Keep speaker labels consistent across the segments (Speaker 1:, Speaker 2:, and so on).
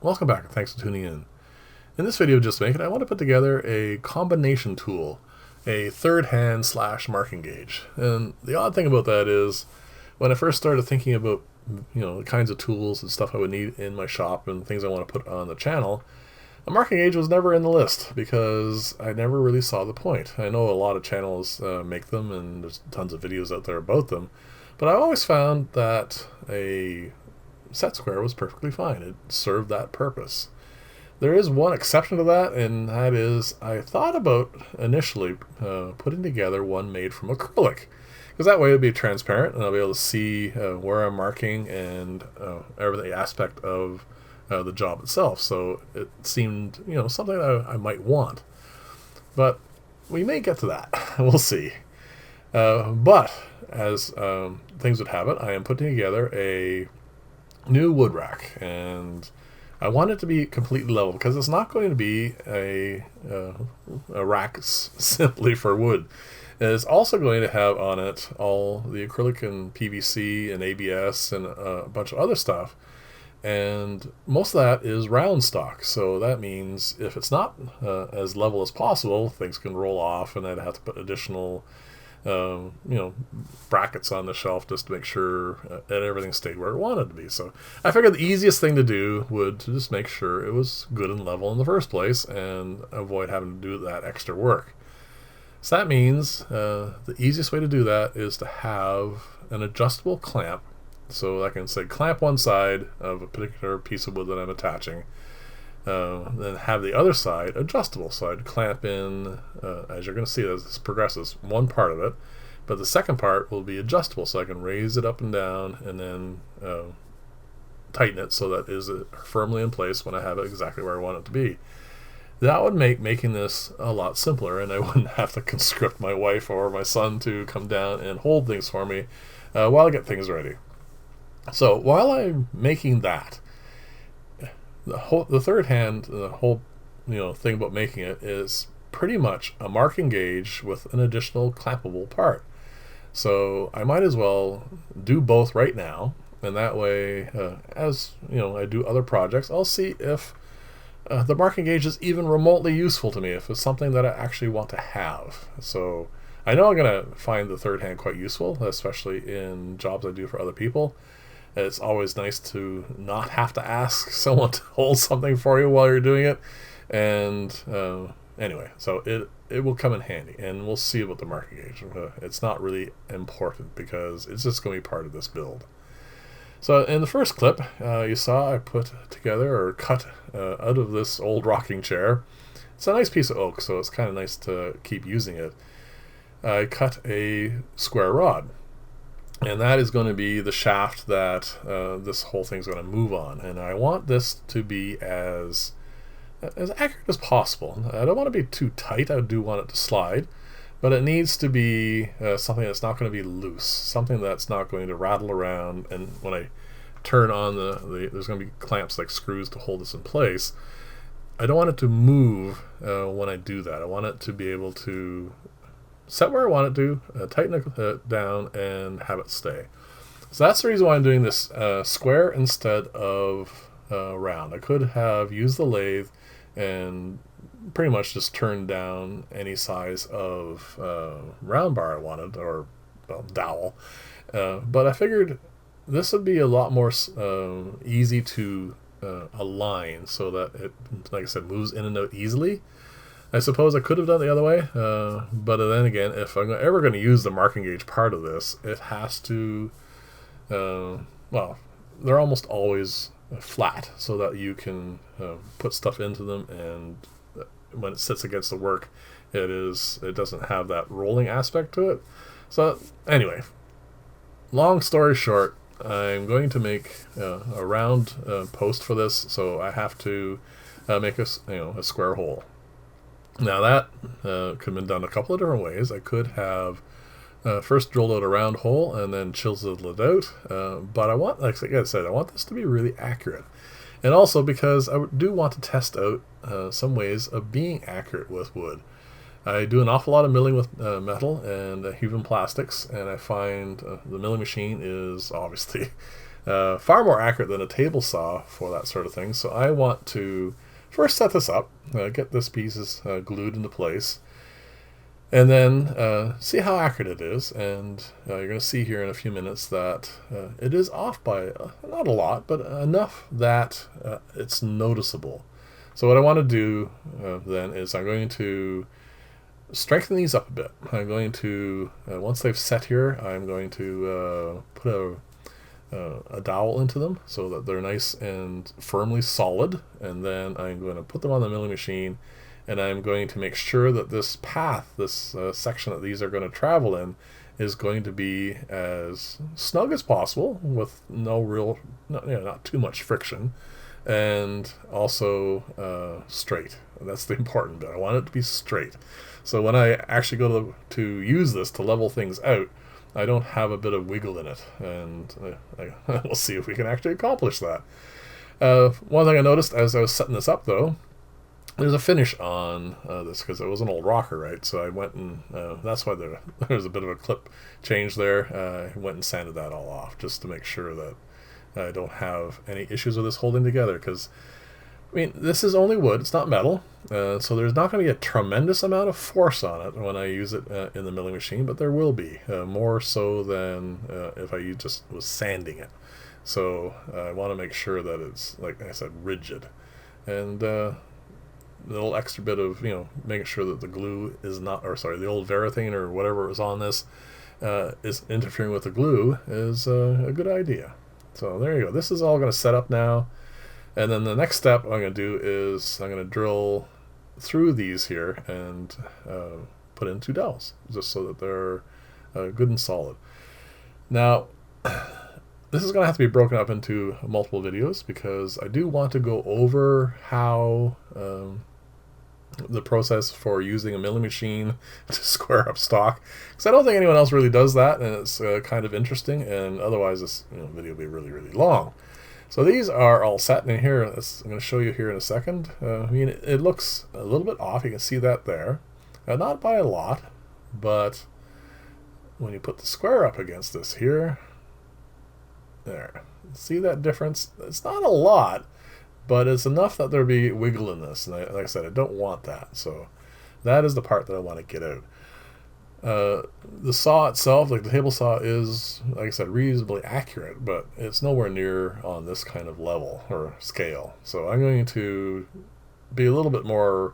Speaker 1: Welcome back and thanks for tuning in. In this video just making, I want to put together a combination tool, a third hand slash marking gauge. And the odd thing about that is when I first started thinking about the kinds of tools and stuff I would need in my shop and things I want to put on the channel, a marking gauge was never in the list because I never really saw the point. I know a lot of channels make them and there's tons of videos out there about them, but I always found that a set square was perfectly fine. It served that purpose. There is one exception to that, and that is I thought about initially putting together one made from acrylic, because that way it would be transparent and I'll be able to see where I'm marking and every aspect of the job itself. So it seemed something that I might want, but we may get to that. We'll see. But as things would have it, I am putting together a new wood rack, and I want it to be completely level because it's not going to be a rack simply for wood. It's also going to have on it all the acrylic and PVC and ABS and a bunch of other stuff, and most of that is round stock, so that means if it's not as level as possible, things can roll off and I'd have to put additional brackets on the shelf just to make sure that everything stayed where it wanted to be. So I figured the easiest thing to do would to just make sure it was good and level in the first place and avoid having to do that extra work. So that means the easiest way to do that is to have an adjustable clamp. So I can say clamp one side of a particular piece of wood that I'm attaching, then have the other side adjustable, so I'd clamp in, as you're going to see as this progresses, one part of it, but the second part will be adjustable, so I can raise it up and down and then tighten it so that it is firmly in place when I have it exactly where I want it to be. That would make making this a lot simpler, and I wouldn't have to conscript my wife or my son to come down and hold things for me while I get things ready. So while I'm making that, the third hand, the whole thing about making it is pretty much a marking gauge with an additional clampable part. So I might as well do both right now, and that way, as I do other projects, I'll see if the marking gauge is even remotely useful to me, if it's something that I actually want to have. So I know I'm going to find the third hand quite useful, especially in jobs I do for other people. It's always nice to not have to ask someone to hold something for you while you're doing it. And anyway, so it will come in handy, and we'll see about the marking gauge. It's not really important because it's just going to be part of this build. So in the first clip, you saw I put together or cut out of this old rocking chair. It's a nice piece of oak, so it's kind of nice to keep using it. I cut a square rod. And that is going to be the shaft that this whole thing's going to move on. And I want this to be as accurate as possible. I don't want to be too tight. I do want it to slide. But it needs to be something that's not going to be loose. Something that's not going to rattle around. And when I turn on there's going to be clamps like screws to hold this in place. I don't want it to move when I do that. I want it to be able to set where I want it to, tighten it down, and have it stay. So that's the reason why I'm doing this square instead of round. I could have used the lathe and pretty much just turned down any size of round bar I wanted, or dowel. But I figured this would be a lot more easy to align so that it, like I said, moves in and out easily. I suppose I could have done it the other way, but then again, if I'm ever going to use the marking gauge part of this, it has to, well, they're almost always flat so that you can put stuff into them, and when it sits against the work, it doesn't have that rolling aspect to it. So anyway, long story short, I'm going to make a round post for this, so I have to make a square hole. Now that could have been done a couple of different ways. I could have first drilled out a round hole and then chiseled it out, but I want, like I said, I want this to be really accurate. And also because I do want to test out some ways of being accurate with wood. I do an awful lot of milling with metal and even plastics, and I find the milling machine is obviously Far more accurate than a table saw for that sort of thing. So I want to first set this up, get this pieces glued into place, and then see how accurate it is. And you're going to see here in a few minutes that it is off by not a lot, but enough that it's noticeable. So what I want to do then is I'm going to strengthen these up a bit. I'm going to, once they've set here, I'm going to put a dowel into them so that they're nice and firmly solid, and then I'm going to put them on the milling machine, and I'm going to make sure that this path, this section that these are going to travel in, is going to be as snug as possible with not too much friction, and also straight. That's the important bit. I want it to be straight. So when I actually go to use this to level things out, I don't have a bit of wiggle in it, and we'll see if we can actually accomplish that. One thing I noticed as I was setting this up, though, there's a finish on this because it was an old rocker, right? So I went and that's why there's a bit of a clip change there. I went and sanded that all off just to make sure that I don't have any issues with this holding together, because I mean, this is only wood, it's not metal, so there's not going to be a tremendous amount of force on it when I use it in the milling machine, but there will be, more so than if I just was sanding it. So I want to make sure that it's, like I said, rigid. And a little extra bit of, making sure that the glue is not, or sorry, the old Varathane or whatever is on this is interfering with the glue is a good idea. So there you go. This is all going to set up now. And then the next step I'm going to do is I'm going to drill through these here and put in 2 dowels, just so that they're good and solid. Now, this is going to have to be broken up into multiple videos, because I do want to go over how the process for using a milling machine to square up stock, because I don't think anyone else really does that, and it's kind of interesting, and otherwise this video will be really, really long. So these are all set in here. I'm going to show you here in a second. I mean, it looks a little bit off. You can see that there. Not by a lot, but when you put the square up against this here, there. See that difference? It's not a lot, but it's enough that there be wiggle in this. And like I said, I don't want that. So that is the part that I want to get out. The saw itself, like the table saw, is, like I said, reasonably accurate, but it's nowhere near on this kind of level or scale. So I'm going to be a little bit more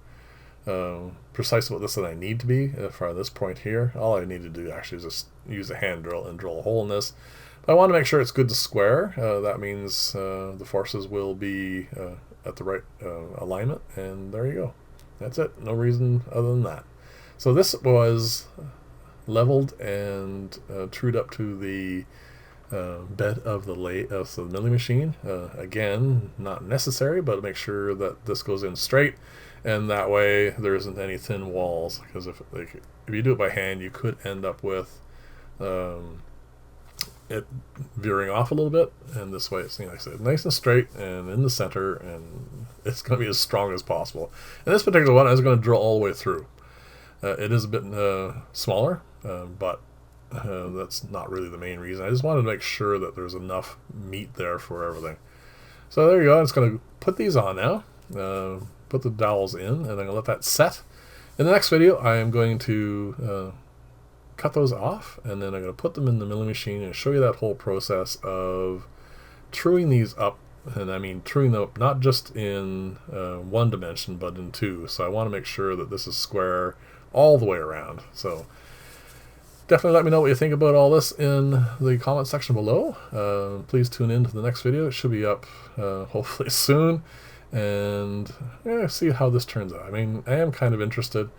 Speaker 1: precise about this than I need to be for this point here. All I need to do actually is just use a hand drill and drill a hole in this. But I want to make sure it's good to square. That means the forces will be at the right alignment, and there you go. That's it. No reason other than that. So this was leveled and trued up to the bed of the milling machine. Again, not necessary, but make sure that this goes in straight, and that way there isn't any thin walls, because if you do it by hand, you could end up with it veering off a little bit, and this way it's, like I said, nice and straight and in the center, and it's going to be as strong as possible. And this particular one, I was going to drill all the way through. It is a bit smaller, but that's not really the main reason. I just wanted to make sure that there's enough meat there for everything. So there you go. I'm just going to put these on now, put the dowels in, and I'm going to let that set. In the next video, I am going to cut those off, and then I'm going to put them in the milling machine and show you that whole process of truing these up. And I mean truing them up not just in one dimension, but in 2. So I want to make sure that this is square all the way around. So definitely let me know what you think about all this in the comment section below. Please tune in to the next video. It should be up hopefully soon, and see how this turns out. I mean, I am kind of interested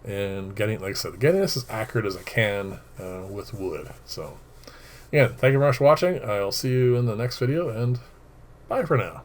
Speaker 1: in getting, like I said, getting this as accurate as I can with wood. So again, thank you very much for watching. I'll see you in the next video, and bye for now.